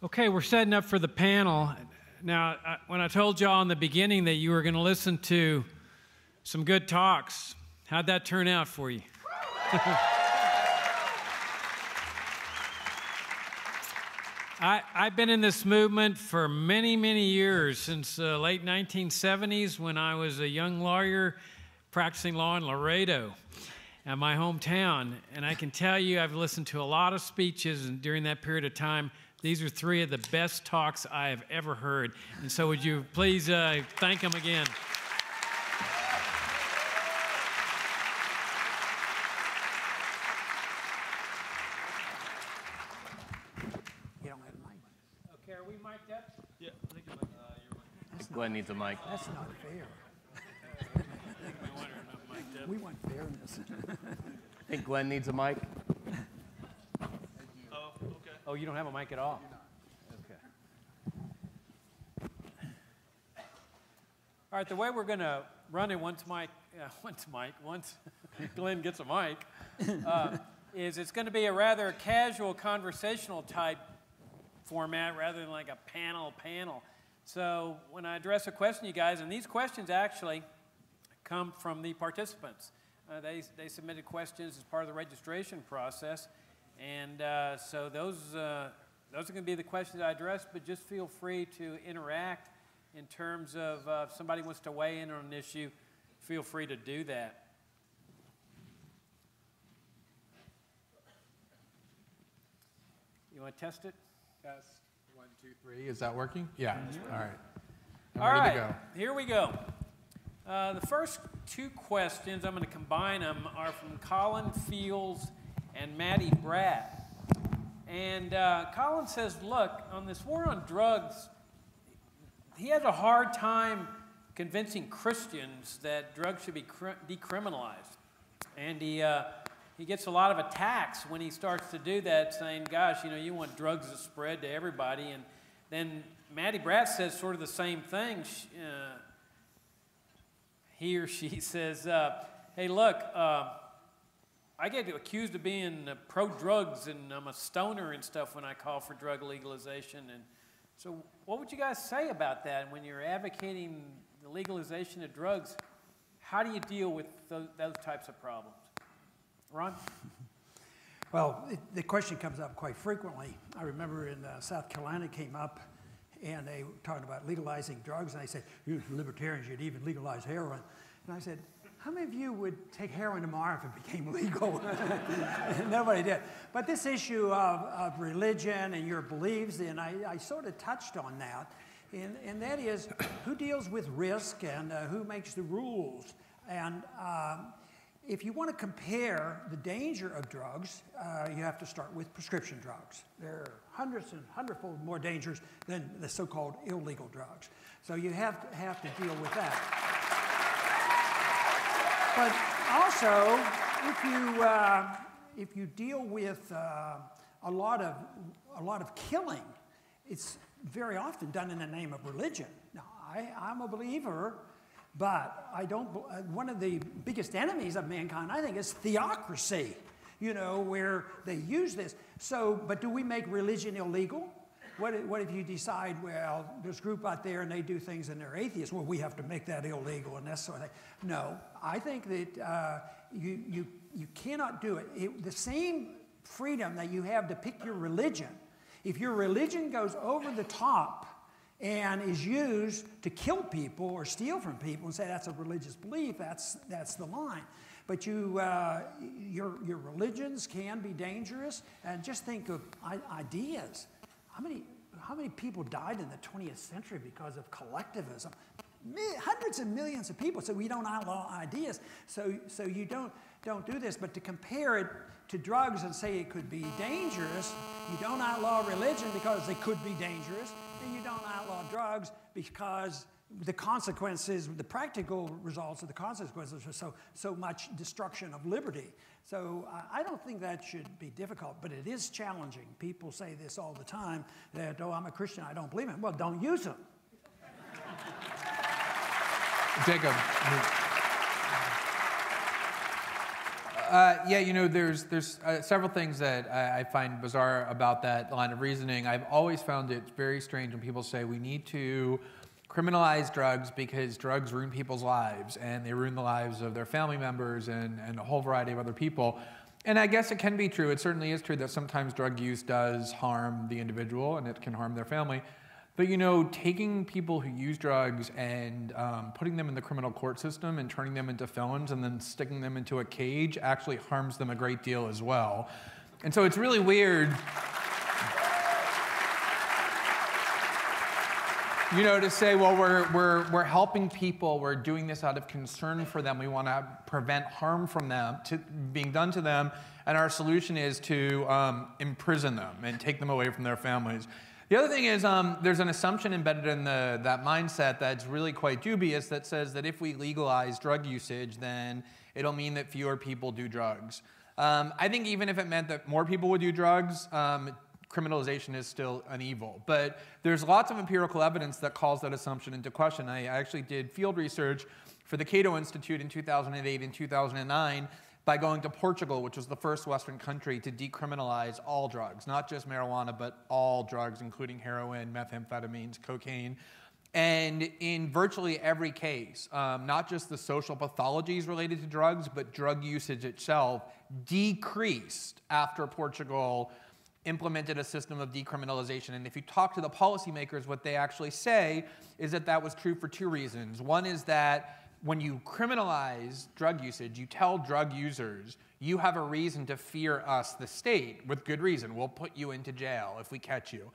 Okay, we're setting up for the panel. Now, when I told y'all in the beginning that you were going to listen to some good talks, how'd that turn out for you? I've been in this movement for many, many years, since the late 1970s when I was a young lawyer practicing law in Laredo, my hometown. And I can tell you I've listened to a lot of speeches, and during that period of time, these are three of the best talks I have ever heard. And so would you please thank them again? You don't have a mic. Okay, are we mic'd up? Yeah, I think you're mic'd. Glenn needs a mic. That's not fair. We want fairness. I think Glenn needs a mic. Oh, okay. Oh, you don't have a mic at all? Okay. All right, the way we're going to run it once Glenn gets a mic, is it's going to be a rather casual conversational type format rather than like a panel. So when I address a question, you guys, and these questions actually come from the participants. They submitted questions as part of the registration process, and so those are going to be the questions I address, but just feel free to interact in terms of if somebody wants to weigh in on an issue, feel free to do that. You want to test it? Test. 1, 2, 3. Is that working? Yeah. All right. All ready right. to go. Here we go. The first two questions, I'm going to combine them, are from Colin Fields and Maddie Bratt. And Colin says, look, on this war on drugs, he has a hard time convincing Christians that drugs should be decriminalized. And he gets a lot of attacks when he starts to do that, saying, gosh, you want drugs to spread to everybody. And then Maddie Bratt says sort of the same thing. He or she says, hey, look, I get accused of being pro-drugs, and I'm a stoner and stuff when I call for drug legalization. And so what would you guys say about that? When you're advocating the legalization of drugs, how do you deal with those types of problems? Ron? Well, the question comes up quite frequently. I remember in South Carolina it came up, and they were talking about legalizing drugs, and they said, you libertarians, you'd even legalize heroin. And I said, how many of you would take heroin tomorrow if it became legal? Nobody did. But this issue of religion and your beliefs, and I sort of touched on that, and that is who deals with risk and who makes the rules. And if you want to compare the danger of drugs, you have to start with prescription drugs. They're hundredfold more dangerous than the so-called illegal drugs. So you have to deal with that. But also, if you deal with a lot of killing, it's very often done in the name of religion. Now, I'm a believer. But I don't. One of the biggest enemies of mankind, I think, is theocracy. Where they use this. So, but do we make religion illegal? What if you decide, well, there's a group out there and they do things and they're atheists? Well, we have to make that illegal and that sort of thing. No, I think that you cannot do it. The same freedom that you have to pick your religion. If your religion goes over the top and is used to kill people or steal from people and say that's a religious belief, that's the line. But your religions can be dangerous, and just think of ideas. How many people died in the 20th century because of collectivism? Hundreds of millions of people. So we don't outlaw ideas. So you don't do this. But to compare it to drugs and say it could be dangerous, you don't outlaw religion because it could be dangerous. And you don't outlaw drugs because the consequences, the practical results of the consequences are so much destruction of liberty. So I don't think that should be difficult, but it is challenging. People say this all the time, that, oh, I'm a Christian, I don't believe in it. Well, don't use them. Jacob. Yeah, you know, there's several things that I find bizarre about that line of reasoning. I've always found it very strange when people say we need to criminalize drugs because drugs ruin people's lives, and they ruin the lives of their family members and a whole variety of other people. And I guess it can be true. It certainly is true that sometimes drug use does harm the individual, and it can harm their family. But, you know, taking people who use drugs and putting them in the criminal court system and turning them into felons and then sticking them into a cage actually harms them a great deal as well. And so it's really weird, you know, to say, well, we're helping people, we're doing this out of concern for them, we want to prevent harm from them being done to them, and our solution is to imprison them and take them away from their families. The other thing is there's an assumption embedded in that mindset that's really quite dubious that says that if we legalize drug usage, then it'll mean that fewer people do drugs. I think even if it meant that more people would do drugs, criminalization is still an evil. But there's lots of empirical evidence that calls that assumption into question. I actually did field research for the Cato Institute in 2008 and 2009 by going to Portugal, which was the first Western country to decriminalize all drugs, not just marijuana, but all drugs, including heroin, methamphetamines, cocaine. And in virtually every case, not just the social pathologies related to drugs, but drug usage itself decreased after Portugal implemented a system of decriminalization. And if you talk to the policymakers, what they actually say is that that was true for two reasons. One is that when you criminalize drug usage, you tell drug users, you have a reason to fear us, the state, with good reason. We'll put you into jail if we catch you.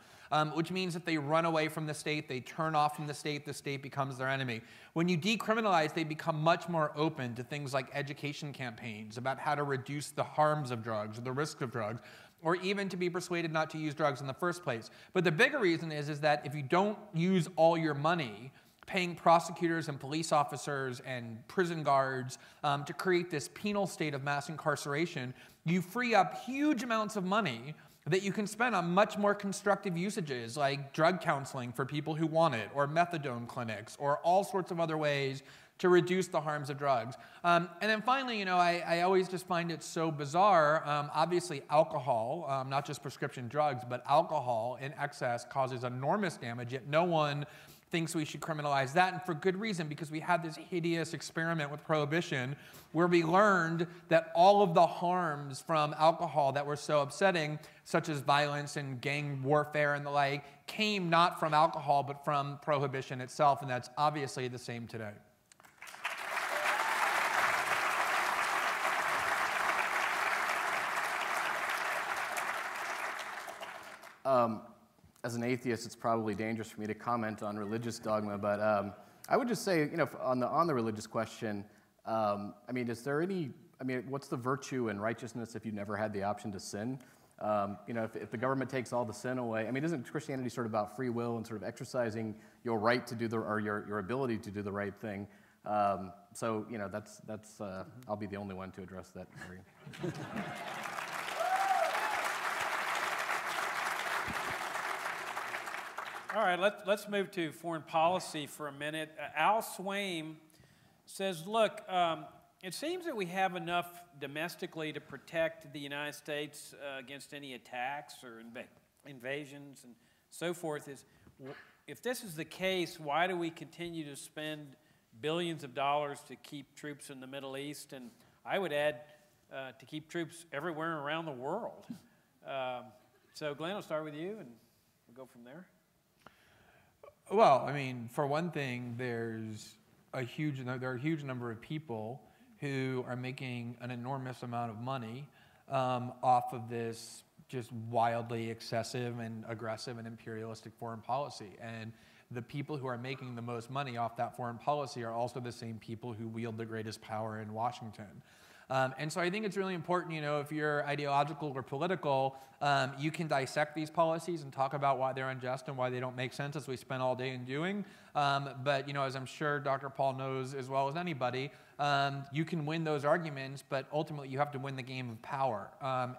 Which means that they run away from the state, they turn off from the state becomes their enemy. When you decriminalize, they become much more open to things like education campaigns about how to reduce the harms of drugs or the risks of drugs, or even to be persuaded not to use drugs in the first place. But the bigger reason is that if you don't use all your money paying prosecutors and police officers and prison guards to create this penal state of mass incarceration, you free up huge amounts of money that you can spend on much more constructive usages like drug counseling for people who want it, or methadone clinics, or all sorts of other ways to reduce the harms of drugs. And then finally, you know, I always just find it so bizarre. Obviously, alcohol, not just prescription drugs, but alcohol in excess causes enormous damage, yet no one thinks we should criminalize that, and for good reason, because we had this hideous experiment with prohibition where we learned that all of the harms from alcohol that were so upsetting, such as violence and gang warfare and the like, came not from alcohol but from prohibition itself, and that's obviously the same today. As an atheist, it's probably dangerous for me to comment on religious dogma, but I would just say, you know, on the religious question, I mean, is there any, I mean, what's the virtue and righteousness if you never had the option to sin? You know, if the government takes all the sin away, I mean, isn't Christianity sort of about free will and sort of exercising your right to do or your ability to do the right thing? So, you know, that's I'll be the only one to address that for you. All right, let's move to foreign policy for a minute. Al Swaim says, look, it seems that we have enough domestically to protect the United States against any attacks or invasions and so forth. If this is the case, why do we continue to spend billions of dollars to keep troops in the Middle East? And I would add to keep troops everywhere around the world. So Glenn, I'll start with you and we'll go from there. Well, I mean, for one thing, there are a huge number of people who are making an enormous amount of money off of this just wildly excessive and aggressive and imperialistic foreign policy. And the people who are making the most money off that foreign policy are also the same people who wield the greatest power in Washington. And so I think it's really important, you know, if you're ideological or political, you can dissect these policies and talk about why they're unjust and why they don't make sense, as we spend all day in doing. But, you know, as I'm sure Dr. Paul knows as well as anybody, you can win those arguments, but ultimately you have to win the game of power.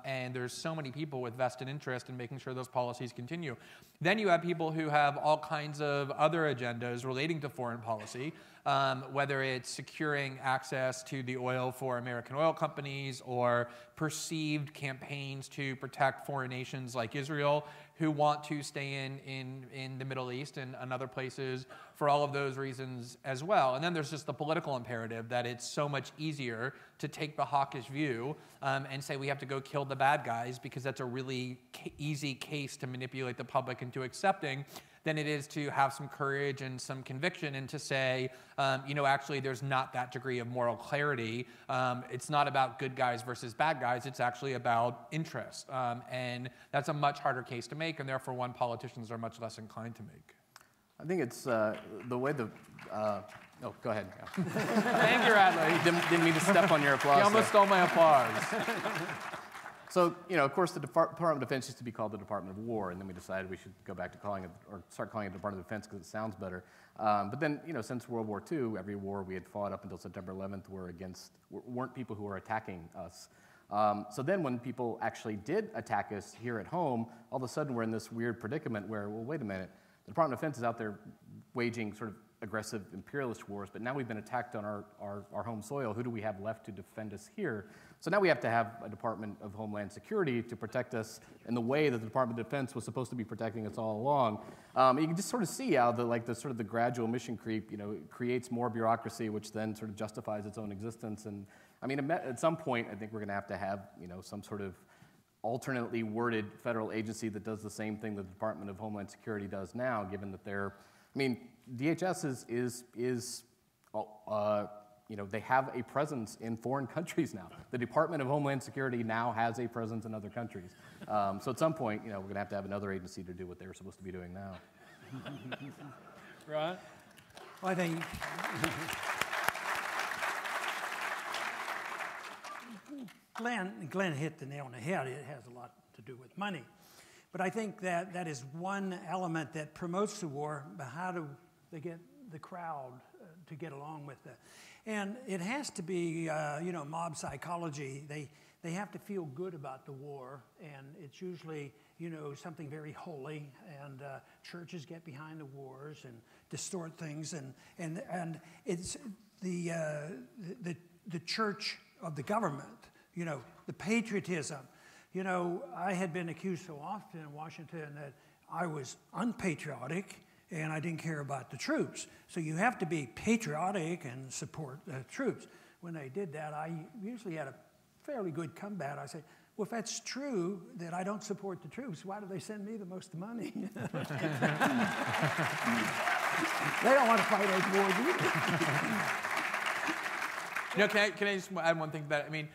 And there's so many people with vested interest in making sure those policies continue. Then you have people who have all kinds of other agendas relating to foreign policy, whether it's securing access to the oil for American oil companies or perceived campaigns to protect foreign nations like Israel who want to stay in the Middle East and other places for all of those reasons as well. And then there's just the political imperative that it's so much easier to take the hawkish view and say we have to go kill the bad guys because that's a really easy case to manipulate the public into accepting than it is to have some courage and some conviction and to say, actually there's not that degree of moral clarity. It's not about good guys versus bad guys. It's actually about interest. And that's a much harder case to make, and therefore one politicians are much less inclined to make. I think it's the way the... oh, go ahead. Yeah. Thank you, Radley. Didn't mean to step on your applause. You almost stole my applause. So, of course, the Department of Defense used to be called the Department of War, and then we decided we should go back to calling it, or start calling it the Department of Defense because it sounds better. But then, since World War II, every war we had fought up until September 11th weren't people who were attacking us. So then when people actually did attack us here at home, all of a sudden we're in this weird predicament where, well, wait a minute, the Department of Defense is out there waging sort of aggressive imperialist wars, but now we've been attacked on our home soil. Who do we have left to defend us here? So now we have to have a Department of Homeland Security to protect us in the way that the Department of Defense was supposed to be protecting us all along. You can just sort of see how the gradual mission creep, creates more bureaucracy, which then sort of justifies its own existence. And I mean, at some point, I think we're going to have some sort of alternately worded federal agency that does the same thing that the Department of Homeland Security does now, given that DHS they have a presence in foreign countries now. The Department of Homeland Security now has a presence in other countries. So at some point, we're going to have another agency to do what they're supposed to be doing now. Right? Well, I think Glenn hit the nail on the head. It has a lot to do with money. But I think that is one element that promotes the war, but how do they get the crowd to get along with it? And it has to be, mob psychology. They have to feel good about the war, and it's usually, something very holy, and churches get behind the wars and distort things, and it's the church of the government, the patriotism. I had been accused so often in Washington that I was unpatriotic and I didn't care about the troops. So you have to be patriotic and support the troops. When they did that, I usually had a fairly good comeback. I said, well, if that's true that I don't support the troops, why do they send me the most money? They don't want to fight those wars either. Can I just add one thing to that? I mean,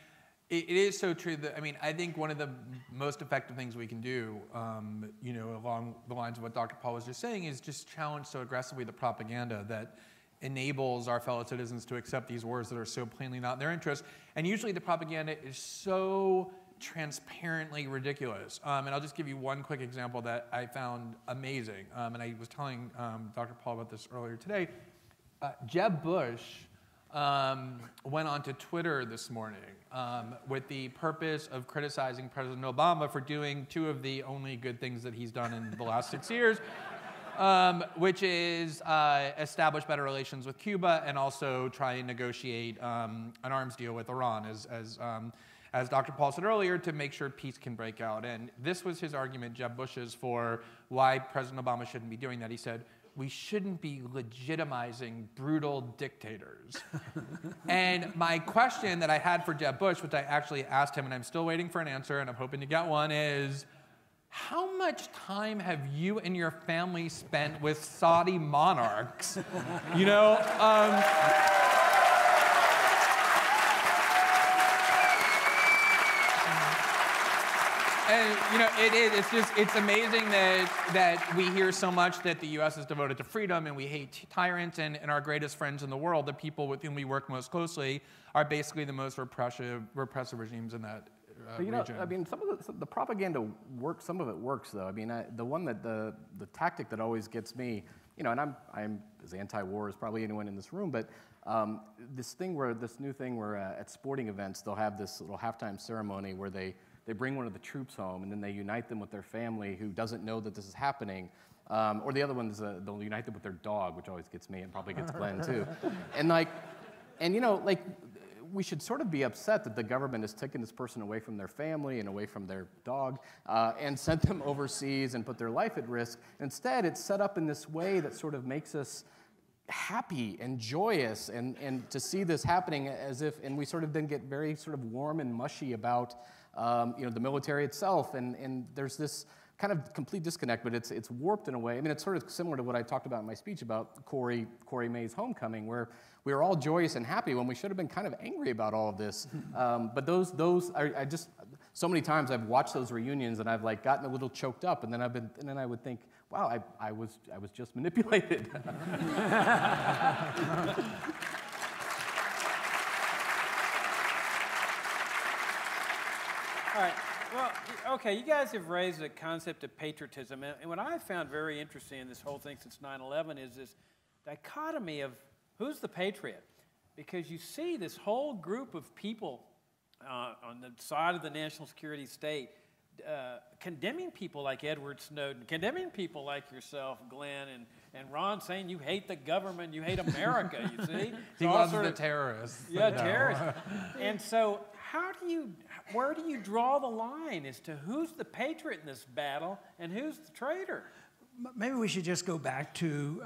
it is so true that, I think one of the most effective things we can do, along the lines of what Dr. Paul was just saying, is just challenge so aggressively the propaganda that enables our fellow citizens to accept these wars that are so plainly not in their interest. And usually the propaganda is so transparently ridiculous. And I'll just give you one quick example that I found amazing. And I was telling Dr. Paul about this earlier today. Jeb Bush went onto Twitter this morning with the purpose of criticizing President Obama for doing two of the only good things that he's done in the last 6 years, which is establish better relations with Cuba and also try and negotiate an arms deal with Iran, as Dr. Paul said earlier, to make sure peace can break out. And this was his argument, Jeb Bush's, for why President Obama shouldn't be doing that. He said, we shouldn't be legitimizing brutal dictators. And my question that I had for Jeb Bush, which I actually asked him, and I'm still waiting for an answer, and I'm hoping to get one, is how much time have you and your family spent with Saudi monarchs? And it's amazing that we hear so much that the U.S. is devoted to freedom and we hate tyrants, and our greatest friends in the world, the people with whom we work most closely, are basically the most repressive regimes in that region. Some of the propaganda works. Some of it works, though. The tactic that always gets me, and I'm as anti-war as probably anyone in this room, but this new thing where at sporting events they'll have this little halftime ceremony where they bring one of the troops home and then they unite them with their family who doesn't know that this is happening. Or the other one is they'll unite them with their dog, which always gets me and probably gets Glenn too. And we should sort of be upset that the government has taken this person away from their family and away from their dog and sent them overseas and put their life at risk. Instead, it's set up in this way that sort of makes us happy and joyous and to see this happening as if, and we sort of then get very sort of warm and mushy about the military itself, and there's this kind of complete disconnect, but it's warped in a way. I mean, it's sort of similar to what I talked about in my speech about Corey May's homecoming, where we were all joyous and happy when we should have been kind of angry about all of this. But those I just so many times I've watched those reunions and I've like gotten a little choked up, and then I would think, wow, I was just manipulated. All right. Well, okay, you guys have raised the concept of patriotism, and what I found very interesting in this whole thing since 9/11 is this dichotomy of who's the patriot, because you see this whole group of people on the side of the national security state condemning people like Edward Snowden, condemning people like yourself, Glenn, and Ron, saying you hate the government, you hate America, you see? He was the terrorist. Yeah, terrorist. And so where do you draw the line as to who's the patriot in this battle and who's the traitor? Maybe we should just go back to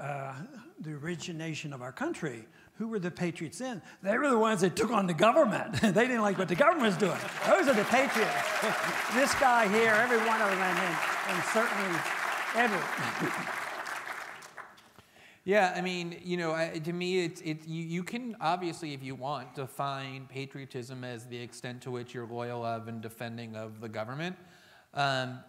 the origination of our country. Who were the patriots then? They were the ones that took on the government. They didn't like what the government was doing. Those are the patriots. This guy here, every one of them, and certainly Edward. Yeah, I mean, to me, you can obviously, if you want, define patriotism as the extent to which you're loyal of and defending of the government.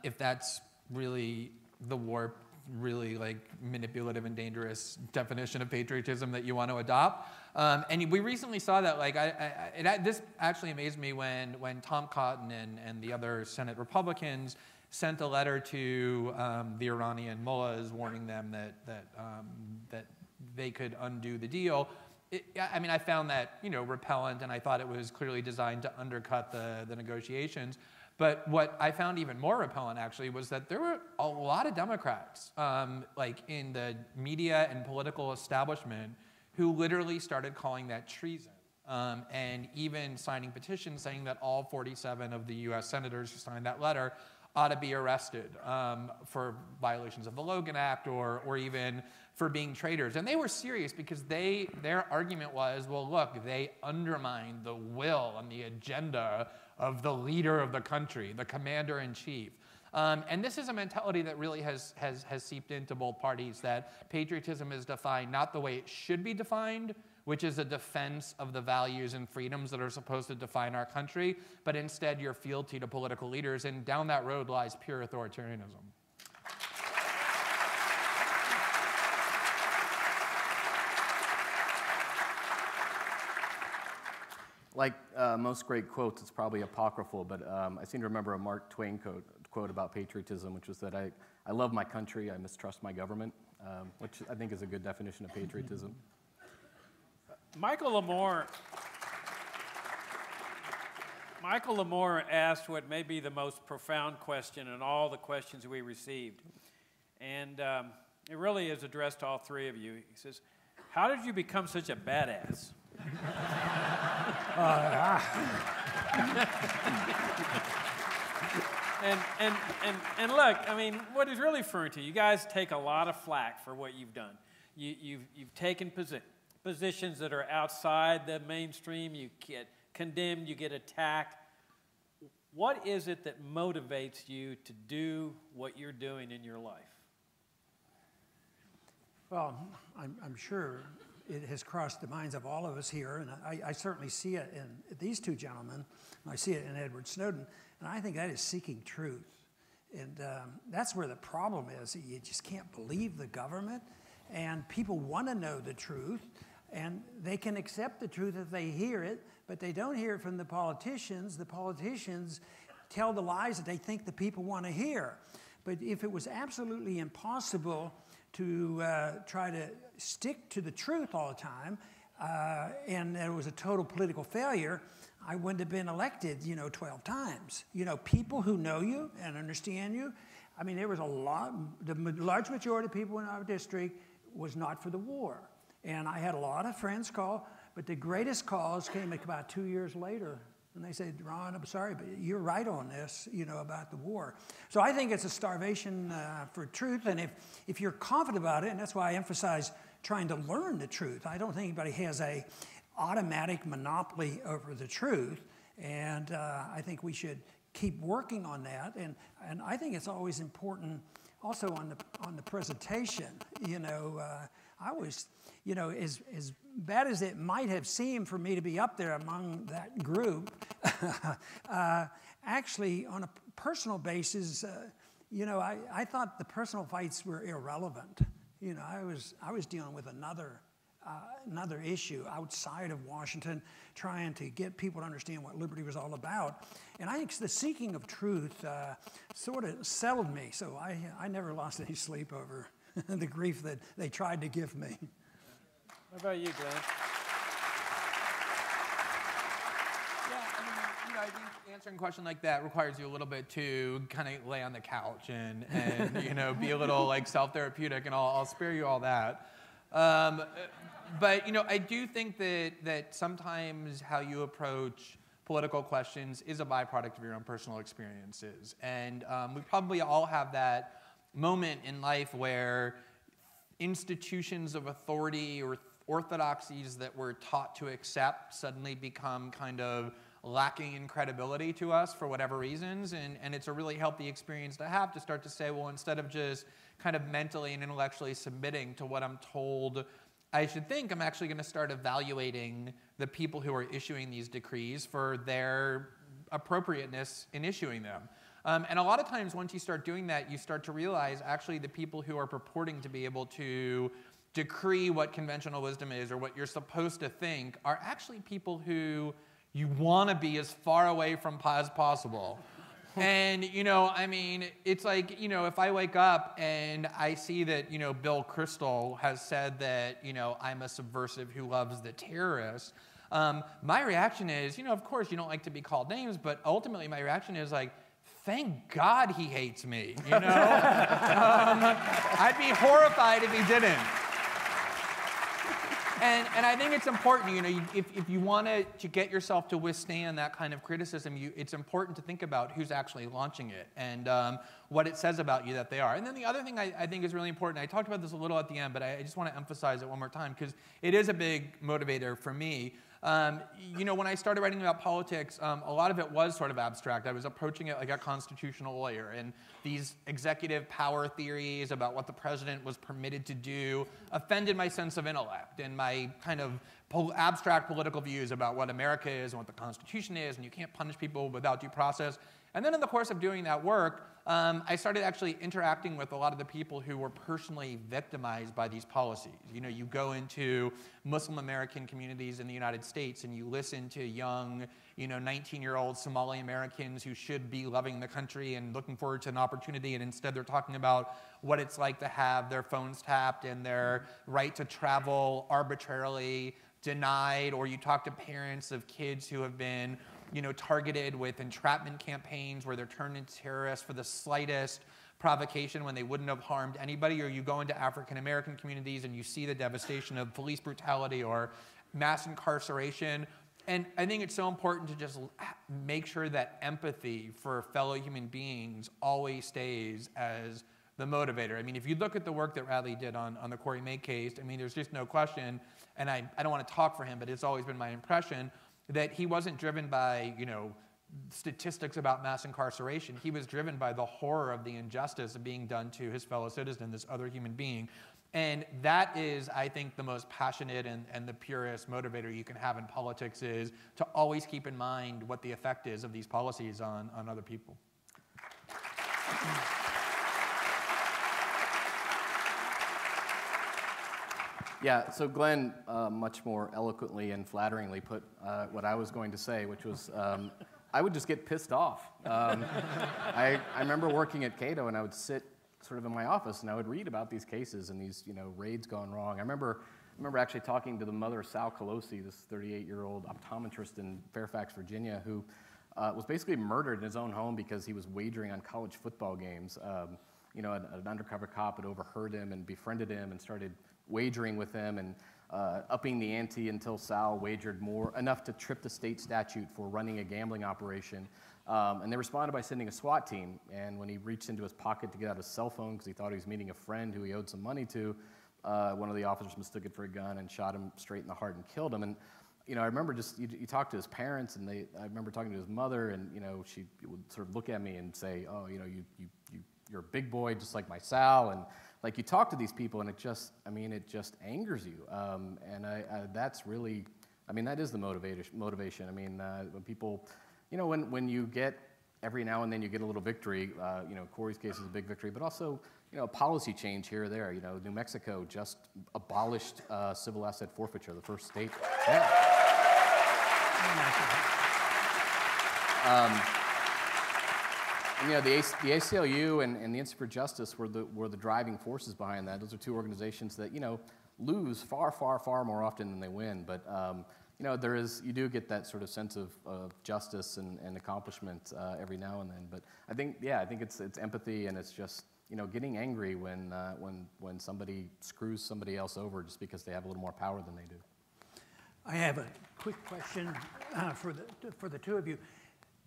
If that's really the warped, really like manipulative and dangerous definition of patriotism that you want to adopt. And we recently saw that, this actually amazed me when Tom Cotton and the other Senate Republicans sent a letter to the Iranian mullahs warning them that they could undo the deal. I found that repellent, and I thought it was clearly designed to undercut the negotiations. But what I found even more repellent, actually, was that there were a lot of Democrats, like in the media and political establishment, who literally started calling that treason. And even signing petitions saying that all 47 of the U.S. senators who signed that letter ought to be arrested for violations of the Logan Act or even for being traitors. And they were serious because their argument was, well, look, they undermined the will and the agenda of the leader of the country, the commander-in-chief. And this is a mentality that really has seeped into both parties, that patriotism is defined not the way it should be defined, which is a defense of the values and freedoms that are supposed to define our country, but instead your fealty to political leaders, and down that road lies pure authoritarianism. Like most great quotes, it's probably apocryphal, but I seem to remember a Mark Twain quote about patriotism, which was that I love my country, I mistrust my government, which I think is a good definition of patriotism. Michael Lamore asked what may be the most profound question in all the questions we received. And it really is addressed to all three of you. He says, how did you become such a badass? And look, I mean, what he's really referring to, you guys take a lot of flack for what you've done. You've taken positions that are outside the mainstream, you get condemned, you get attacked. What is it that motivates you to do what you're doing in your life? Well, I'm sure it has crossed the minds of all of us here, and I certainly see it in these two gentlemen, and I see it in Edward Snowden, and I think that is seeking truth. And that's where the problem is. You just can't believe the government, and people want to know the truth, and they can accept the truth if they hear it, but they don't hear it from the politicians. The politicians tell the lies that they think the people want to hear. But if it was absolutely impossible to try to stick to the truth all the time, and it was a total political failure, I wouldn't have been elected, 12 times. People who know you and understand you, I mean, there was the large majority of people in our district was not for the war. And I had a lot of friends call, but the greatest calls came about 2 years later. And they said, Ron, I'm sorry, but you're right on this, about the war. So I think it's a starvation for truth. And if you're confident about it, and that's why I emphasize trying to learn the truth. I don't think anybody has a automatic monopoly over the truth. And I think we should keep working on that. And I think it's always important also on the presentation. I was, as bad as it might have seemed for me to be up there among that group, actually on a personal basis, I thought the personal fights were irrelevant. I was dealing with another issue outside of Washington, trying to get people to understand what liberty was all about. And I think the seeking of truth sort of settled me, so I never lost any sleep over the grief that they tried to give me. What about you, Glenn? Yeah, I think answering a question like that requires you a little bit to kind of lay on the couch and be a little like self-therapeutic, and I'll spare you all that. But I do think that sometimes how you approach political questions is a byproduct of your own personal experiences, and we probably all have that moment in life where institutions of authority or orthodoxies that we're taught to accept suddenly become kind of lacking in credibility to us for whatever reasons, and it's a really healthy experience to have, to start to say, well, instead of just kind of mentally and intellectually submitting to what I'm told I should think, I'm actually going to start evaluating the people who are issuing these decrees for their appropriateness in issuing them. And a lot of times once you start doing that, you start to realize actually the people who are purporting to be able to decree what conventional wisdom is or what you're supposed to think are actually people who you want to be as far away from as possible. And, it's like, if I wake up and I see that, Bill Kristol has said that, I'm a subversive who loves the terrorists, my reaction is, of course you don't like to be called names, but ultimately my reaction is like, thank God he hates me, I'd be horrified if he didn't. And I think it's important, if you want to get yourself to withstand that kind of criticism, it's important to think about who's actually launching it and what it says about you that they are. And then the other thing I think is really important, I talked about this a little at the end, but I just want to emphasize it one more time because it is a big motivator for me. When I started writing about politics, a lot of it was sort of abstract. I was approaching it like a constitutional lawyer, and these executive power theories about what the president was permitted to do offended my sense of intellect and my kind of abstract political views about what America is and what the Constitution is, and you can't punish people without due process. And then in the course of doing that work, I started actually interacting with a lot of the people who were personally victimized by these policies. You go into Muslim American communities in the United States and you listen to young, 19-year-old Somali Americans who should be loving the country and looking forward to an opportunity, and instead they're talking about what it's like to have their phones tapped and their right to travel arbitrarily denied, or you talk to parents of kids who have been targeted with entrapment campaigns where they're turned into terrorists for the slightest provocation when they wouldn't have harmed anybody, or you go into African American communities and you see the devastation of police brutality or mass incarceration. And I think it's so important to just make sure that empathy for fellow human beings always stays as the motivator. If you look at the work that Radley did on the Corey May case, there's just no question, and I don't want to talk for him, but it's always been my impression that he wasn't driven by, statistics about mass incarceration. He was driven by the horror of the injustice of being done to his fellow citizen, this other human being. And that is, I think, the most passionate and the purest motivator you can have in politics, is to always keep in mind what the effect is of these policies on other people. Yeah, so Glenn much more eloquently and flatteringly put what I was going to say, which was I would just get pissed off. I remember working at Cato, and I would sit sort of in my office, and I would read about these cases and these, raids gone wrong. I remember actually talking to the mother of Sal Colosi, this 38-year-old optometrist in Fairfax, Virginia, who was basically murdered in his own home because he was wagering on college football games. An undercover cop had overheard him and befriended him and started wagering with him and upping the ante until Sal wagered enough to trip the state statute for running a gambling operation. And they responded by sending a SWAT team. And when he reached into his pocket to get out his cell phone because he thought he was meeting a friend who he owed some money to, one of the officers mistook it for a gun and shot him straight in the heart and killed him. And I remember you talked to his parents, and I remember talking to his mother, and she would sort of look at me and say, "Oh, you're a big boy just like my Sal," and like you talk to these people, and it just angers you. And that's really, that is the motivation. When people, when you get every now and then you get a little victory. Corey's case is a big victory, but also policy change here or there. New Mexico just abolished civil asset forfeiture, the first state. Yeah. The ACLU and the Institute for Justice were the driving forces behind that. Those are two organizations that lose far, far, far more often than they win. But you do get that sort of sense of justice and accomplishment every now and then. But I think it's empathy, and it's just getting angry when somebody screws somebody else over just because they have a little more power than they do. I have a quick question for the two of you.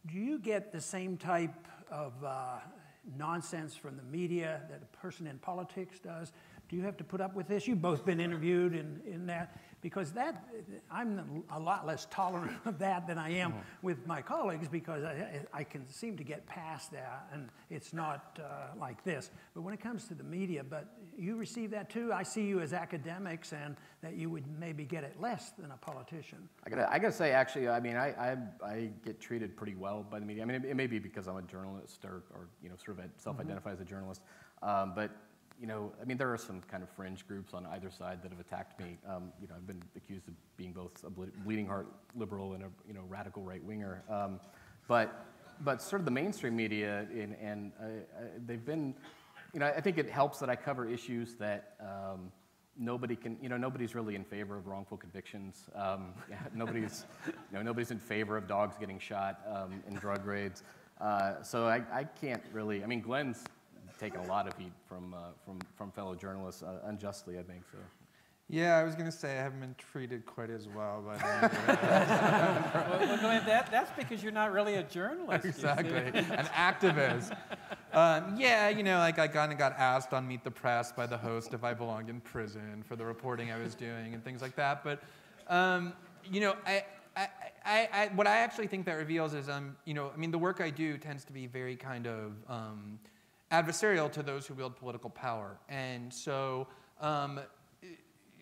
Do you get the same type of nonsense from the media that a person in politics does? Do you have to put up with this? You've both been interviewed in that, because I'm a lot less tolerant of that than I am with my colleagues, because I can seem to get past that, and it's not like this. But when it comes to the media, but you receive that too? I see you as academics, and that you would maybe get it less than a politician. I gotta say, actually, I get treated pretty well by the media. It may be because I'm a journalist or sort of self-identify as a journalist, but there are some kind of fringe groups on either side that have attacked me. I've been accused of being both a bleeding heart liberal and a radical right winger. But sort of the mainstream media and they've been, I think it helps that I cover issues that nobody's really in favor of wrongful convictions. Nobody's in favor of dogs getting shot in drug raids. So I can't really. Glenn's taken a lot of heat from fellow journalists unjustly, I think. So. Yeah, I was going to say I haven't been treated quite as well. But well, Glenn, that's because you're not really a journalist. Exactly, an activist. I kind of got asked on Meet the Press by the host if I belonged in prison for the reporting I was doing and things like that. But what I actually think that reveals is, the work I do tends to be very kind of adversarial to those who wield political power. And so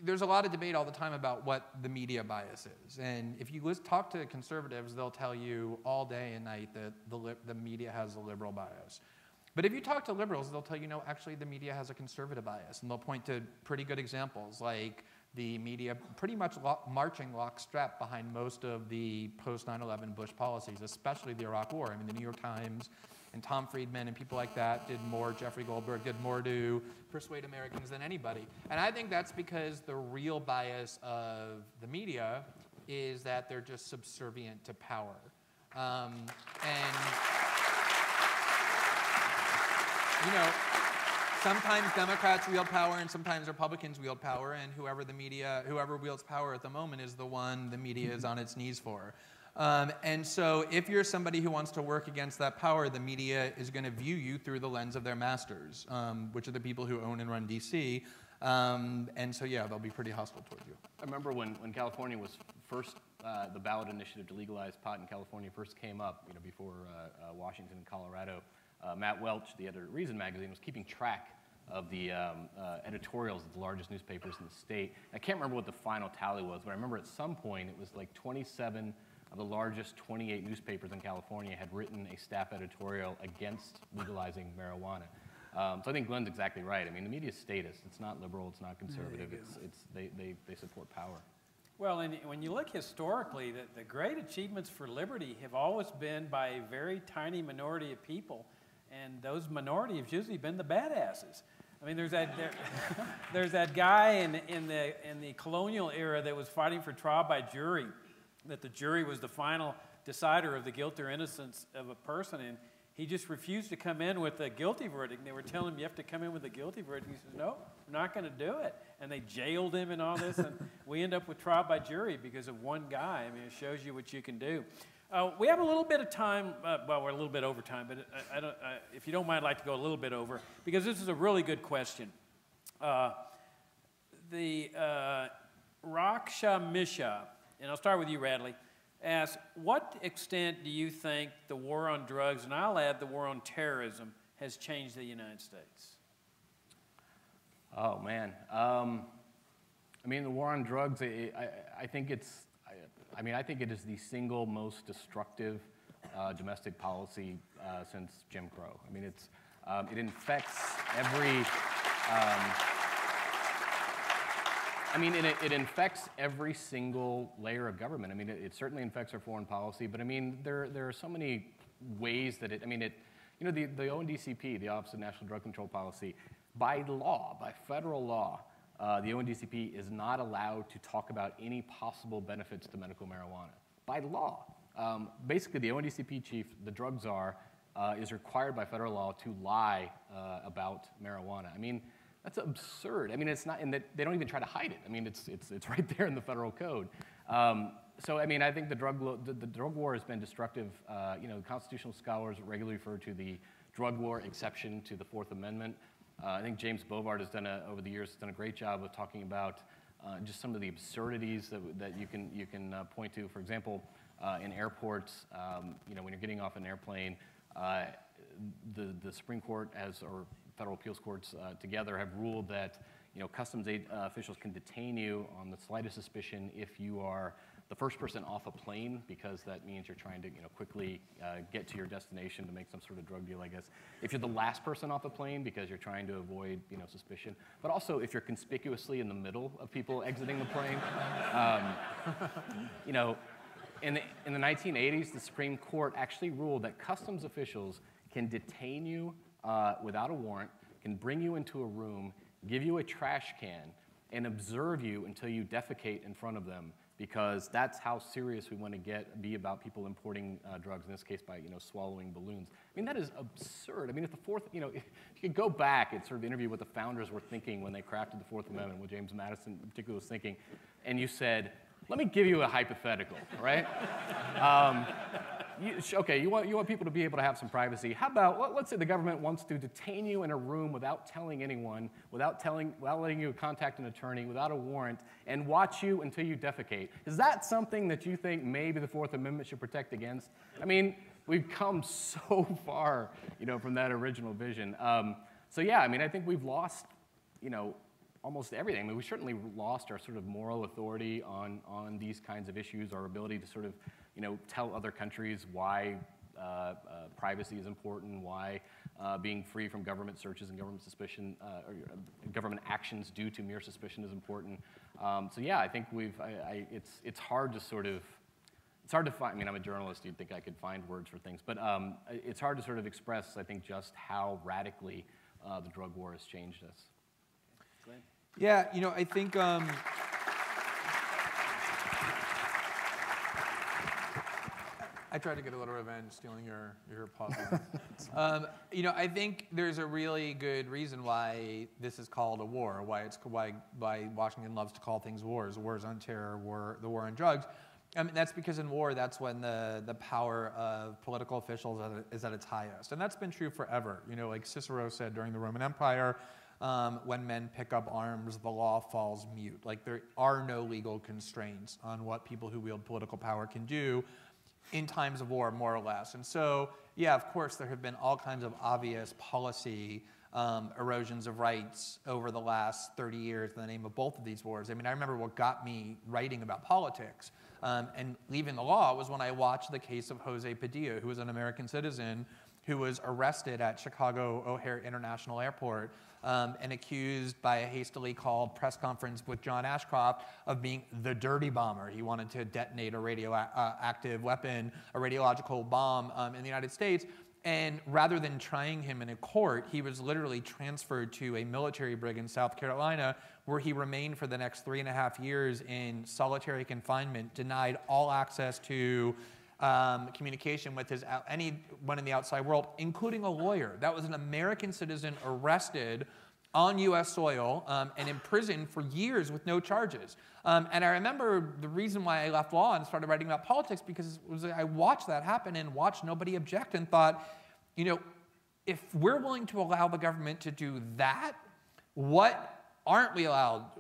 there's a lot of debate all the time about what the media bias is. And if you talk to conservatives, they'll tell you all day and night that the media has a liberal bias. But if you talk to liberals, they'll tell you, no, actually the media has a conservative bias. And they'll point to pretty good examples, like the media pretty much marching lockstep behind most of the post-9/11 Bush policies, especially the Iraq War. The New York Times and Tom Friedman and people like that did more, Jeffrey Goldberg did more to persuade Americans than anybody. And I think that's because the real bias of the media is that they're just subservient to power. Sometimes Democrats wield power and sometimes Republicans wield power, and whoever wields power at the moment is the one the media is on its knees for. And so if you're somebody who wants to work against that power, the media is going to view you through the lens of their masters, which are the people who own and run D.C. And so, they'll be pretty hostile towards you. I remember when California was first, the ballot initiative to legalize pot in California first came up, before Washington and Colorado. Matt Welch, the editor of Reason magazine, was keeping track of the editorials of the largest newspapers in the state. I can't remember what the final tally was, but I remember at some point it was like 27 of the largest 28 newspapers in California had written a staff editorial against legalizing marijuana. So I think Glenn's exactly right. The media's statist. It's not liberal. It's not conservative. They support power. Well, and when you look historically, the great achievements for liberty have always been by a very tiny minority of people. And those minorities have usually been the badasses. I mean, there's that guy in the colonial era that was fighting for trial by jury, that the jury was the final decider of the guilt or innocence of a person, and he just refused to come in with a guilty verdict. And they were telling him, you have to come in with a guilty verdict. He says, no, I'm not going to do it. And they jailed him and all this, and we end up with trial by jury because of one guy. I mean, it shows you what you can do. We have a little bit of time. Well, we're a little bit over time, but if you don't mind, I'd like to go a little bit over, because this is a really good question. The Raksha Misha, and I'll start with you, Radley, asks, what extent do you think the war on drugs, and I'll add the war on terrorism, has changed the United States? Oh, man. I mean, the war on drugs, I think it's, I think it is the single most destructive domestic policy since Jim Crow. I mean, it infects every, it infects every single layer of government. I mean, it certainly infects our foreign policy, but I mean, there are so many ways that the ONDCP, the Office of National Drug Control Policy, by law, by federal law, the ONDCP is not allowed to talk about any possible benefits to medical marijuana. By law. Basically, the ONDCP chief, the drug czar, is required by federal law to lie about marijuana. I mean, that's absurd. I mean, it's not, and they don't even try to hide it. I mean, it's right there in the federal code. So, I mean, I think the drug war has been destructive. Constitutional scholars regularly refer to the drug war exception to the Fourth Amendment. I think James Bovard has over the years, done a great job of talking about just some of the absurdities that you can point to. For example, in airports, when you're getting off an airplane, the Supreme Court or federal appeals courts together have ruled that customs aid officials can detain you on the slightest suspicion if you are the first person off a plane, because that means you're trying to quickly get to your destination to make some sort of drug deal, I guess. If you're the last person off a plane, because you're trying to avoid suspicion. But also if you're conspicuously in the middle of people exiting the plane. In the 1980s, the Supreme Court actually ruled that customs officials can detain you without a warrant, can bring you into a room, give you a trash can, and observe you until you defecate in front of them, because that's how serious we want to be about people importing drugs, in this case by swallowing balloons. I mean, that is absurd. I mean, if if you could go back and sort of interview what the founders were thinking when they crafted the Fourth Amendment, what James Madison in particular was thinking, and you said, let me give you a hypothetical, right? You want people to be able to have some privacy. How about, let's say the government wants to detain you in a room without telling anyone, without letting you contact an attorney, without a warrant, and watch you until you defecate. Is that something that you think maybe the Fourth Amendment should protect against? I mean, we've come so far, from that original vision. So yeah, I mean, I think we've lost, almost everything. I mean, we certainly lost our sort of moral authority on these kinds of issues, our ability to sort of, tell other countries why privacy is important, why being free from government searches and government suspicion, or government actions due to mere suspicion is important. So yeah, I think it's hard to sort of, it's hard to find, I mean, I'm a journalist, you'd think I could find words for things, but it's hard to sort of express, I think, just how radically the drug war has changed us. Glenn? Yeah, I think I tried to get a little revenge stealing your pause. I think there's a really good reason why this is called a war, why Washington loves to call things wars on terror, the war on drugs. I mean, that's because in war, that's when the power of political officials is at its highest. And that's been true forever. Like Cicero said during the Roman Empire, when men pick up arms, the law falls mute. Like, there are no legal constraints on what people who wield political power can do in times of war, more or less. And so, yeah, of course, there have been all kinds of obvious policy erosions of rights over the last 30 years in the name of both of these wars. I mean, I remember what got me writing about politics and leaving the law was when I watched the case of Jose Padilla, who was an American citizen who was arrested at Chicago O'Hare International Airport and accused by a hastily called press conference with John Ashcroft of being the dirty bomber. He wanted to detonate a radioactive weapon, a radiological bomb in the United States. And rather than trying him in a court, he was literally transferred to a military brig in South Carolina, where he remained for the next 3.5 years in solitary confinement, denied all access to communication with anyone in the outside world, including a lawyer. That was an American citizen arrested on U.S. soil and imprisoned for years with no charges. And I remember the reason why I left law and started writing about politics, because I watched that happen and watched nobody object and thought, you know, if we're willing to allow the government to do that, what aren't we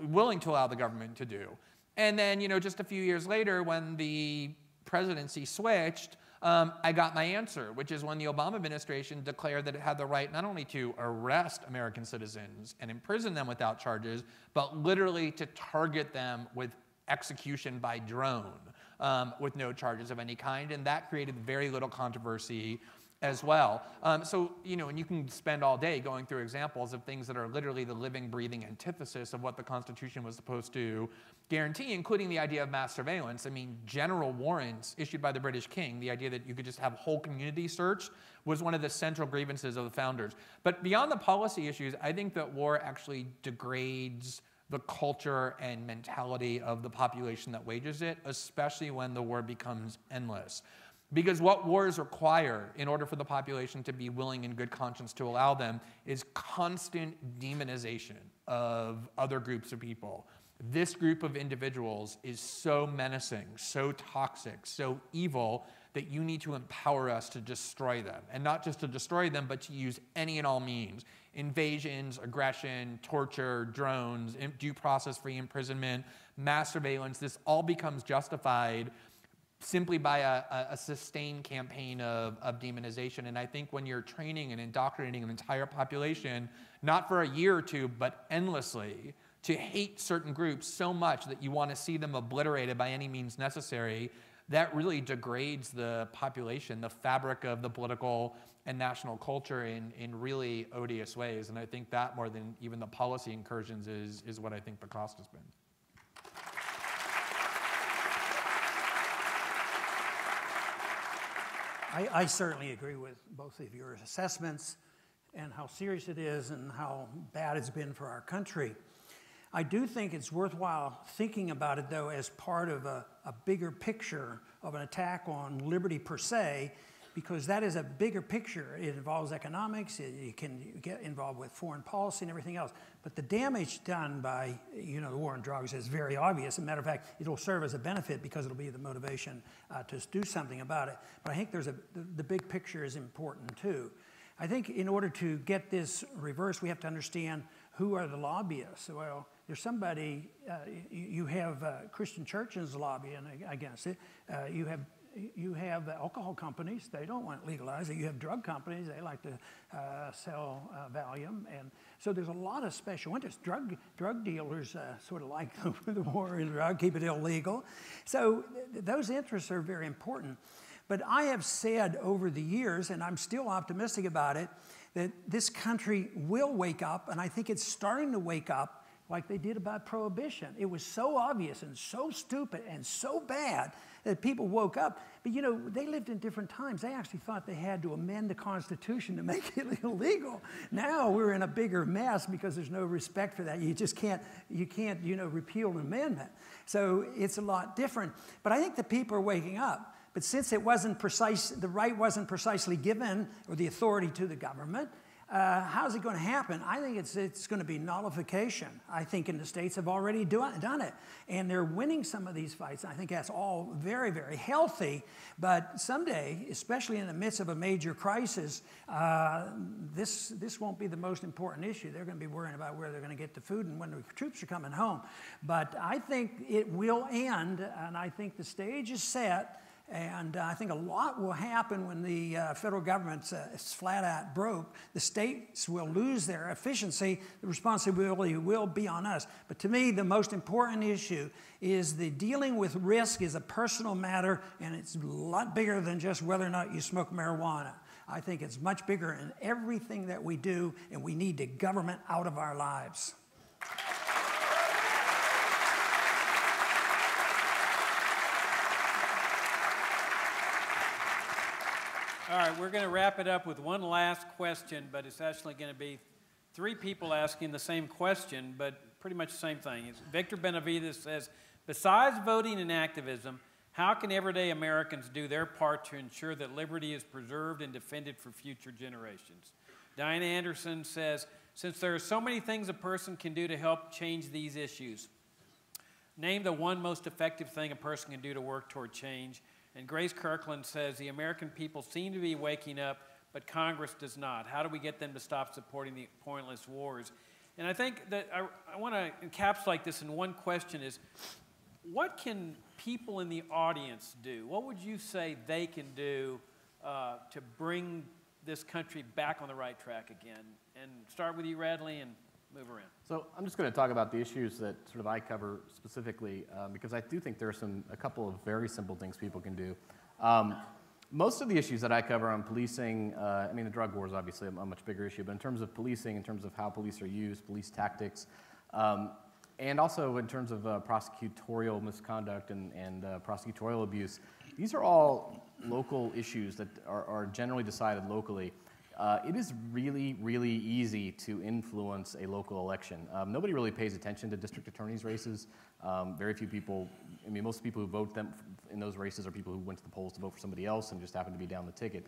willing to allow the government to do? And then, you know, just a few years later, when the presidency switched, I got my answer, which is when the Obama administration declared that it had the right not only to arrest American citizens and imprison them without charges, but literally to target them with execution by drone with no charges of any kind. And that created very little controversy as well. So, you know, and you can spend all day going through examples of things that are literally the living, breathing antithesis of what the Constitution was supposed to guarantee, including the idea of mass surveillance. I mean, general warrants issued by the British king, the idea that you could just have whole community search, was one of the central grievances of the founders. But beyond the policy issues, I think that war actually degrades the culture and mentality of the population that wages it, especially when the war becomes endless. Because what wars require in order for the population to be willing in good conscience to allow them is constant demonization of other groups of people. This group of individuals is so menacing, so toxic, so evil that you need to empower us to destroy them. And not just to destroy them, but to use any and all means. Invasions, aggression, torture, drones, due process-free imprisonment, mass surveillance, this all becomes justified simply by a sustained campaign of demonization. And I think when you're training and indoctrinating an entire population, not for a year or two, but endlessly, to hate certain groups so much that you want to see them obliterated by any means necessary, that really degrades the population, the fabric of the political and national culture in really odious ways. And I think that, more than even the policy incursions, is what I think the cost has been. I certainly agree with both of your assessments and how serious it is and how bad it's been for our country. I do think it's worthwhile thinking about it, though, as part of a bigger picture of an attack on liberty per se, because that is a bigger picture. It involves economics, it can get involved with foreign policy and everything else. But the damage done by, you know, the war on drugs is very obvious. As a matter of fact, it'll serve as a benefit because it'll be the motivation to do something about it. But I think the big picture is important too. I think in order to get this reversed, we have to understand who are the lobbyists. Well, there's somebody, you have Christian churches lobbying against it. You have alcohol companies, they don't want it legalized. You have drug companies, they like to sell Valium. And so there's a lot of special interests. Drug dealers sort of like the war in drug, keep it illegal. So those interests are very important. But I have said over the years, and I'm still optimistic about it, that this country will wake up, and I think it's starting to wake up like they did about Prohibition. It was so obvious and so stupid and so bad that people woke up. But you know, they lived in different times. They actually thought they had to amend the Constitution to make it illegal. Now we're in a bigger mess because there's no respect for that. You just can't, you know, repeal an amendment. So it's a lot different. But I think the people are waking up. But since it wasn't precise, the right wasn't precisely given, or the authority to the government, how's it going to happen? I think it's going to be nullification. I think in the states have already done it. And they're winning some of these fights. I think that's all very, very healthy. But someday, especially in the midst of a major crisis, this won't be the most important issue. They're going to be worrying about where they're going to get the food and when the troops are coming home. But I think it will end, and I think the stage is set. And I think a lot will happen when the federal government's flat out broke. The states will lose their efficiency. The responsibility will be on us. But to me, the most important issue is the dealing with risk is a personal matter, and it's a lot bigger than just whether or not you smoke marijuana. I think it's much bigger in everything that we do, and we need the government out of our lives. All right, we're going to wrap it up with one last question, but it's actually going to be three people asking the same question, but pretty much the same thing. Victor Benavides says, besides voting and activism, how can everyday Americans do their part to ensure that liberty is preserved and defended for future generations? Diana Anderson says, since there are so many things a person can do to help change these issues, name the one most effective thing a person can do to work toward change. And Grace Kirkland says, the American people seem to be waking up, but Congress does not. How do we get them to stop supporting the pointless wars? And I think that I want to encapsulate this in one question is, what can people in the audience do? What would you say they can do to bring this country back on the right track again? And start with you, Radley, and move around. So I'm just going to talk about the issues that sort of I cover specifically because I do think there are a couple of very simple things people can do. Most of the issues that I cover on policing, I mean the drug war is obviously a much bigger issue, but in terms of policing, in terms of how police are used, police tactics, and also in terms of prosecutorial misconduct and prosecutorial abuse, these are all local issues that are generally decided locally. It is really, really easy to influence a local election. Nobody really pays attention to district attorneys' races. Very few people, I mean, most people who vote them in those races are people who went to the polls to vote for somebody else and just happen to be down the ticket.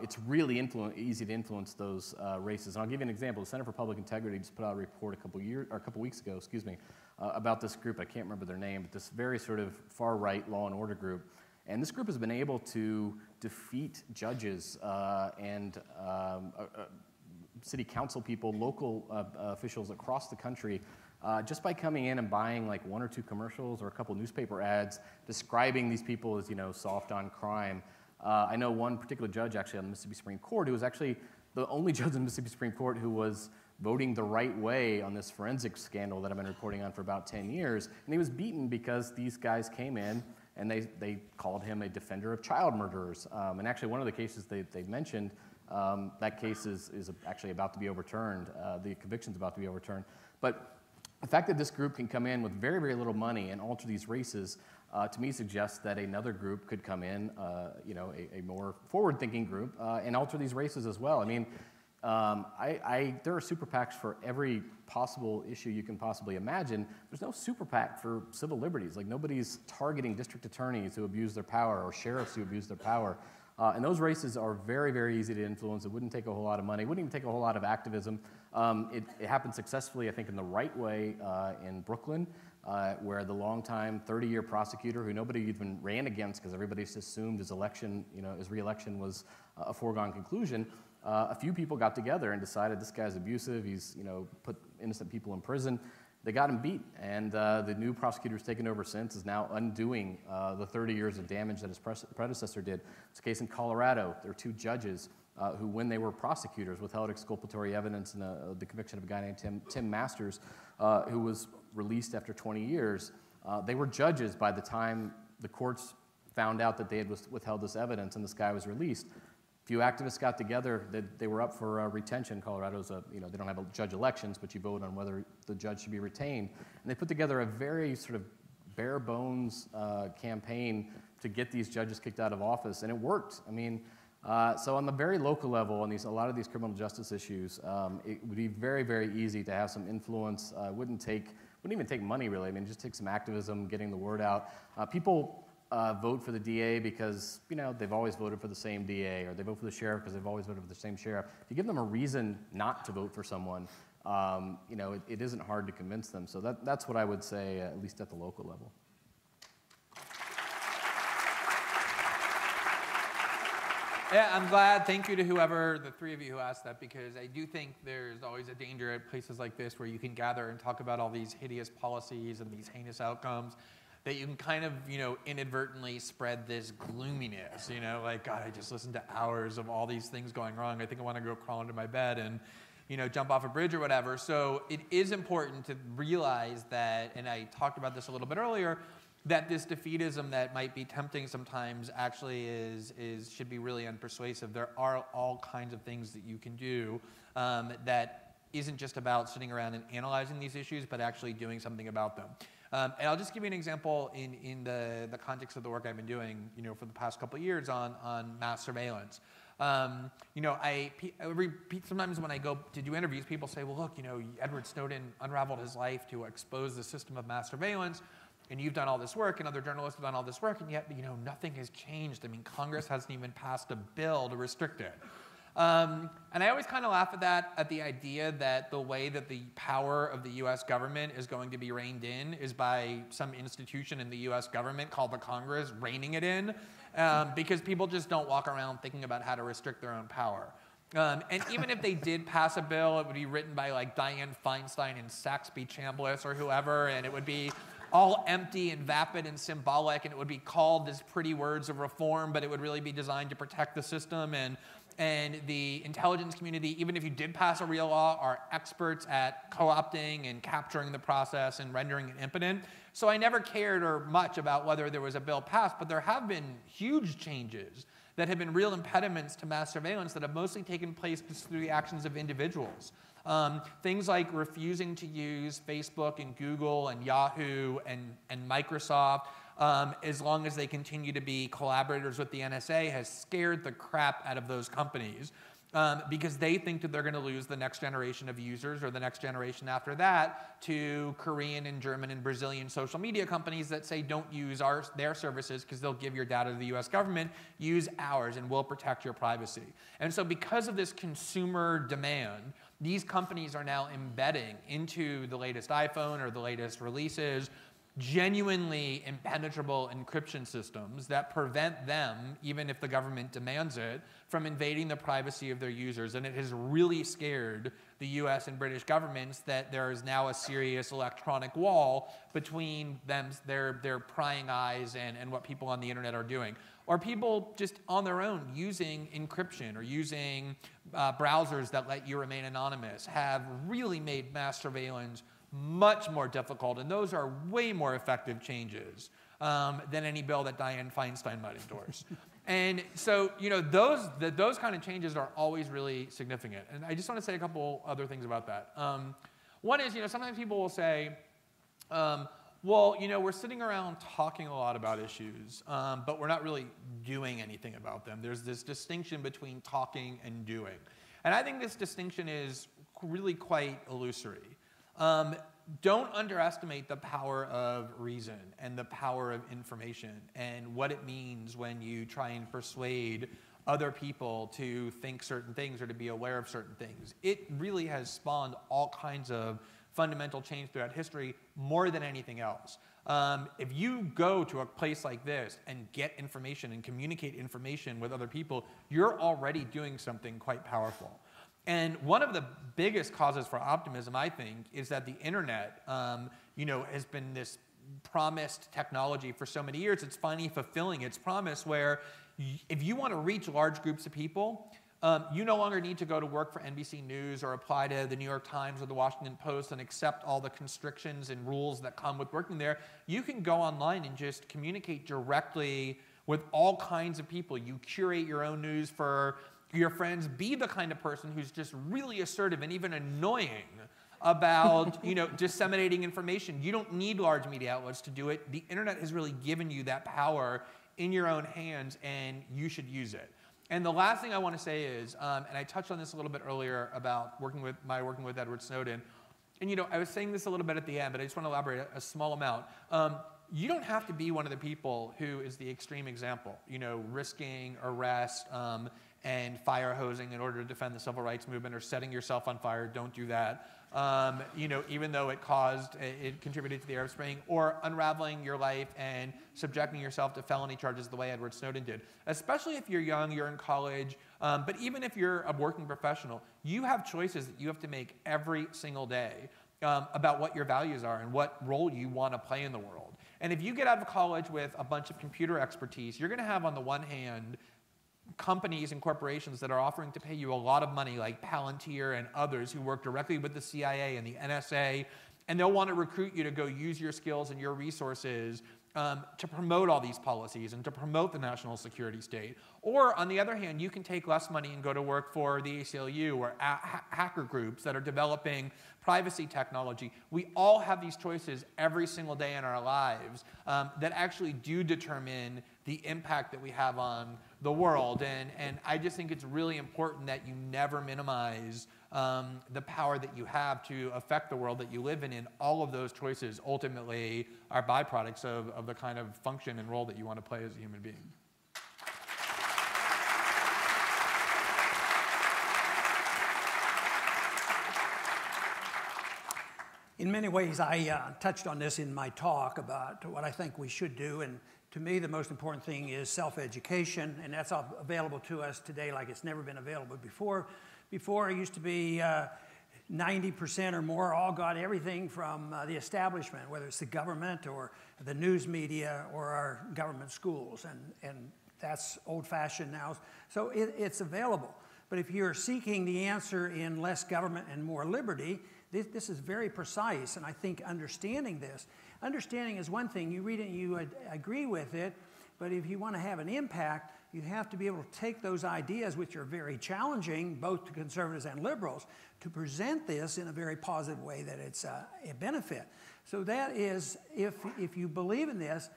It's really easy to influence those races. And I'll give you an example. The Center for Public Integrity just put out a report a couple weeks ago, about this group. I can't remember their name, but this very sort of far-right law and order group. And this group has been able to defeat judges and city council people, local officials across the country just by coming in and buying like one or two commercials or a couple newspaper ads describing these people as, you know, soft on crime. I know one particular judge actually on the Mississippi Supreme Court who was actually the only judge in the Mississippi Supreme Court who was voting the right way on this forensic scandal that I've been reporting on for about 10 years. And he was beaten because these guys came in and they called him a defender of child murderers. And actually one of the cases they mentioned, that case is actually about to be overturned. The conviction's about to be overturned. But the fact that this group can come in with very, very little money and alter these races, to me suggests that another group could come in, you know, a more forward-thinking group, and alter these races as well. I mean, there are super PACs for every possible issue you can possibly imagine. There's no super PAC for civil liberties. Like nobody's targeting district attorneys who abuse their power or sheriffs who abuse their power. And those races are very, very easy to influence. It wouldn't take a whole lot of money. It wouldn't even take a whole lot of activism. It happened successfully, I think, in the right way in Brooklyn, where the longtime 30-year prosecutor who nobody even ran against because everybody just assumed his election, you know, his re-election was a foregone conclusion. A few people got together and decided this guy's abusive. He's, you know, put innocent people in prison. They got him beat, and the new prosecutor who's taken over since is now undoing the 30 years of damage that his predecessor did. It's a case in Colorado. There are two judges who, when they were prosecutors, withheld exculpatory evidence in the conviction of a guy named Tim Masters, who was released after 20 years. They were judges by the time the courts found out that they had withheld this evidence and this guy was released. A few activists got together. They were up for retention. Colorado's you know, they don't have judge elections, but you vote on whether the judge should be retained. And they put together a very sort of bare bones campaign to get these judges kicked out of office, and it worked. I mean, so on the very local level, on a lot of these criminal justice issues, it would be very, very easy to have some influence. Wouldn't even take money really. I mean, just take some activism, getting the word out. People vote for the DA because, you know, they've always voted for the same DA, or they vote for the sheriff because they've always voted for the same sheriff. If you give them a reason not to vote for someone, you know, it isn't hard to convince them. So that's what I would say, at least at the local level. Yeah, I'm glad. Thank you to whoever, the three of you who asked that, because I do think there's always a danger at places like this where you can gather and talk about all these hideous policies and these heinous outcomes, that you can kind of, you know, inadvertently spread this gloominess, you know, like, God, I just listened to hours of all these things going wrong. I think I want to go crawl into my bed and, you know, jump off a bridge or whatever. So it is important to realize that, and I talked about this a little bit earlier, that this defeatism that might be tempting sometimes actually should be really unpersuasive. There are all kinds of things that you can do that isn't just about sitting around and analyzing these issues, but actually doing something about them. And I'll just give you an example in the context of the work I've been doing, you know, for the past couple of years on mass surveillance. You know, sometimes when I go to do interviews, people say, well, look, you know, Edward Snowden unraveled his life to expose the system of mass surveillance, and you've done all this work, and other journalists have done all this work, and yet, you know, nothing has changed. I mean, Congress hasn't even passed a bill to restrict it. And I always kind of laugh at that, at the idea that the way that the power of the US government is going to be reined in is by some institution in the US government called the Congress reining it in, because people just don't walk around thinking about how to restrict their own power. And even if they did pass a bill, it would be written by like Dianne Feinstein and Saxby Chambliss or whoever, and it would be all empty and vapid and symbolic, and it would be called as pretty words of reform, but it would really be designed to protect the system. And the intelligence community, even if you did pass a real law, are experts at co-opting and capturing the process and rendering it impotent. So I never cared or much about whether there was a bill passed, but there have been huge changes that have been real impediments to mass surveillance that have mostly taken place just through the actions of individuals. Things like refusing to use Facebook and Google and Yahoo and Microsoft as long as they continue to be collaborators with the NSA has scared the crap out of those companies because they think that they're going to lose the next generation of users or the next generation after that to Korean and German and Brazilian social media companies that say don't use their services because they'll give your data to the US government, use ours and we'll protect your privacy. And so because of this consumer demand, these companies are now embedding into the latest iPhone or the latest releases genuinely impenetrable encryption systems that prevent them, even if the government demands it, from invading the privacy of their users. And it has really scared the US and British governments that there is now a serious electronic wall between them, their prying eyes and what people on the internet are doing. Or people just on their own using encryption or using browsers that let you remain anonymous have really made mass surveillance much more difficult, and those are way more effective changes than any bill that Dianne Feinstein might endorse. And so, you know, those kind of changes are always really significant. And I just want to say a couple other things about that. One is, you know, sometimes people will say, well, you know, we're sitting around talking a lot about issues, but we're not really doing anything about them. There's this distinction between talking and doing. And I think this distinction is really quite illusory. Don't underestimate the power of reason and the power of information and what it means when you try and persuade other people to think certain things or to be aware of certain things. It really has spawned all kinds of fundamental change throughout history more than anything else. If you go to a place like this and get information and communicate information with other people, you're already doing something quite powerful. And one of the biggest causes for optimism, I think, is that the internet, you know, has been this promised technology for so many years. It's finally fulfilling its promise where if you want to reach large groups of people, you no longer need to go to work for NBC News or apply to the New York Times or the Washington Post and accept all the constrictions and rules that come with working there. You can go online and just communicate directly with all kinds of people. You curate your own news for your friends. Be the kind of person who's just really assertive and even annoying about, you know, disseminating information. You don't need large media outlets to do it. The internet has really given you that power in your own hands, and you should use it. And the last thing I want to say is, and I touched on this a little bit earlier about working with Edward Snowden, and you know, I was saying this a little bit at the end, but I just want to elaborate a small amount. You don't have to be one of the people who is the extreme example, you know, risking arrest and fire hosing in order to defend the civil rights movement, or setting yourself on fire. Don't do that. You know, even though it contributed to the Arab Spring, or unraveling your life and subjecting yourself to felony charges the way Edward Snowden did. Especially if you're young, you're in college, but even if you're a working professional, you have choices that you have to make every single day about what your values are and what role you want to play in the world. And if you get out of college with a bunch of computer expertise, you're going to have, on the one hand, companies and corporations that are offering to pay you a lot of money, like Palantir and others who work directly with the CIA and the NSA And they'll want to recruit you to go use your skills and your resources to promote all these policies and to promote the national security state. Or on the other hand, you can take less money and go to work for the ACLU or hacker groups that are developing privacy technology. We all have these choices every single day in our lives that actually do determine the impact that we have on the world. And I just think it's really important that you never minimize the power that you have to affect the world that you live in. And all of those choices ultimately are byproducts of the kind of function and role that you want to play as a human being. In many ways, I touched on this in my talk about what I think we should do. And to me, the most important thing is self-education. And that's available to us today like it's never been available before. Before, it used to be 90% or more all got everything from the establishment, whether it's the government or the news media or our government schools. And that's old-fashioned now. So it's available. But if you're seeking the answer in less government and more liberty, this is very precise, and I think understanding is one thing. You read it and you agree with it, but if you want to have an impact, you have to be able to take those ideas, which are very challenging, both to conservatives and liberals, to present this in a very positive way that it's a benefit. So that is, if you believe in this,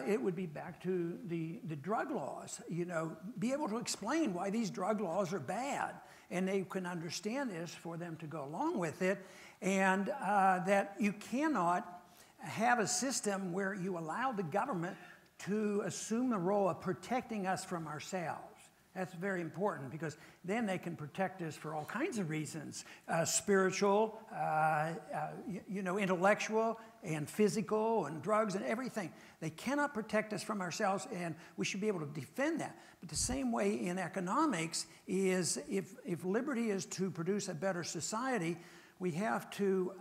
it would be back to the drug laws. You know, be able to explain why these drug laws are bad. And they can understand this for them to go along with it. And that you cannot have a system where you allow the government to assume the role of protecting us from ourselves. That's very important because then they can protect us for all kinds of reasons, spiritual, intellectual, and physical, and drugs, and everything. They cannot protect us from ourselves, and we should be able to defend that. But the same way in economics is if liberty is to produce a better society, we have to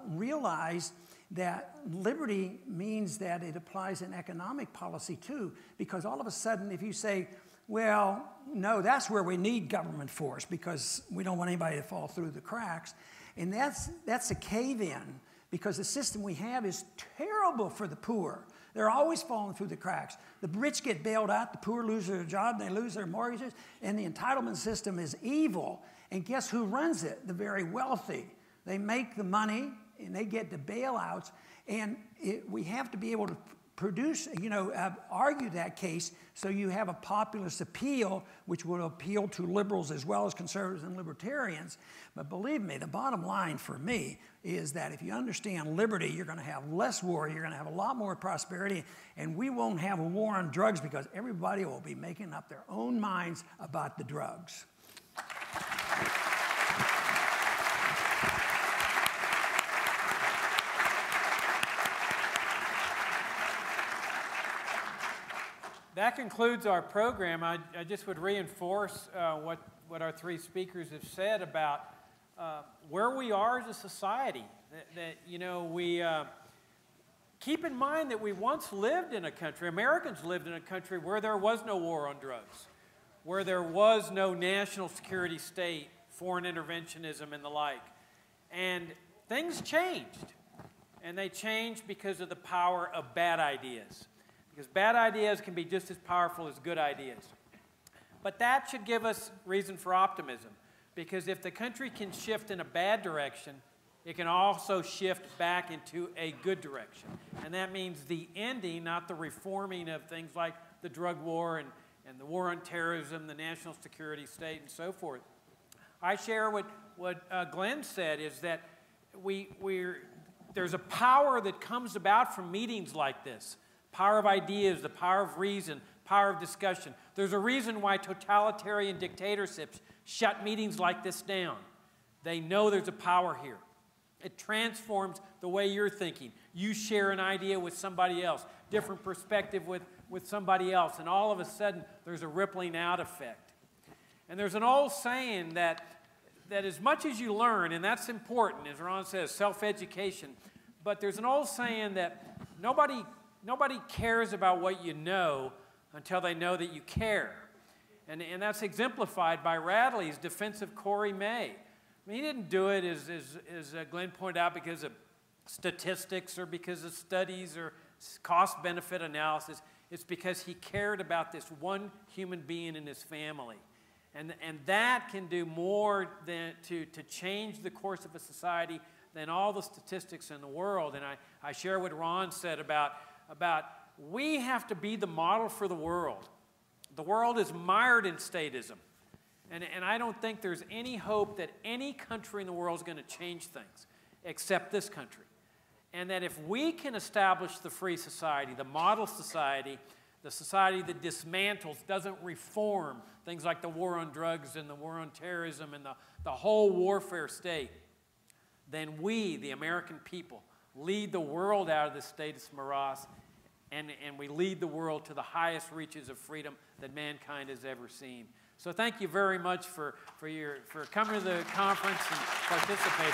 realize that liberty means that it applies in economic policy too, because all of a sudden if you say, well, no, that's where we need government force because we don't want anybody to fall through the cracks. And that's a cave-in because the system we have is terrible for the poor. They're always falling through the cracks. The rich get bailed out, the poor lose their job, they lose their mortgages, and the entitlement system is evil. And guess who runs it? The very wealthy. They make the money and they get the bailouts, and we have to be able to produce, argue that case so you have a populist appeal which will appeal to liberals as well as conservatives and libertarians. But believe me, the bottom line for me is that if you understand liberty, you're going to have less war, you're going to have a lot more prosperity, and we won't have a war on drugs because everybody will be making up their own minds about the drugs. That concludes our program. I just would reinforce what our three speakers have said about where we are as a society. We keep in mind that we once lived in a country, Americans lived in a country where there was no war on drugs, where there was no national security state, foreign interventionism and the like. And things changed. And they changed because of the power of bad ideas. Because bad ideas can be just as powerful as good ideas. But that should give us reason for optimism. Because if the country can shift in a bad direction, it can also shift back into a good direction. And that means the ending, not the reforming of things like the drug war and the war on terrorism, the national security state, and so forth. I share what Glenn said, is that there's a power that comes about from meetings like this. Power of ideas, the power of reason, power of discussion. There's a reason why totalitarian dictatorships shut meetings like this down. They know there's a power here. It transforms the way you're thinking. You share an idea with somebody else, different perspective with somebody else, and all of a sudden there's a rippling out effect. And there's an old saying that as much as you learn, and that's important, as Ron says, self-education, but there's an old saying that nobody cares about what you know until they know that you care. And that's exemplified by Radley's defense of Corey May. I mean, he didn't do it, as Glenn pointed out, because of statistics or because of studies or cost-benefit analysis. It's because he cared about this one human being and his family. And that can do more than to change the course of a society than all the statistics in the world. And I share what Ron said about we have to be the model for the world. The world is mired in statism. And I don't think there's any hope that any country in the world is going to change things except this country. And that if we can establish the free society, the model society, the society that dismantles, doesn't reform things like the war on drugs and the war on terrorism and the whole warfare state, then we, the American people, lead the world out of this statist morass, and we lead the world to the highest reaches of freedom that mankind has ever seen. So thank you very much for coming to the conference and participating.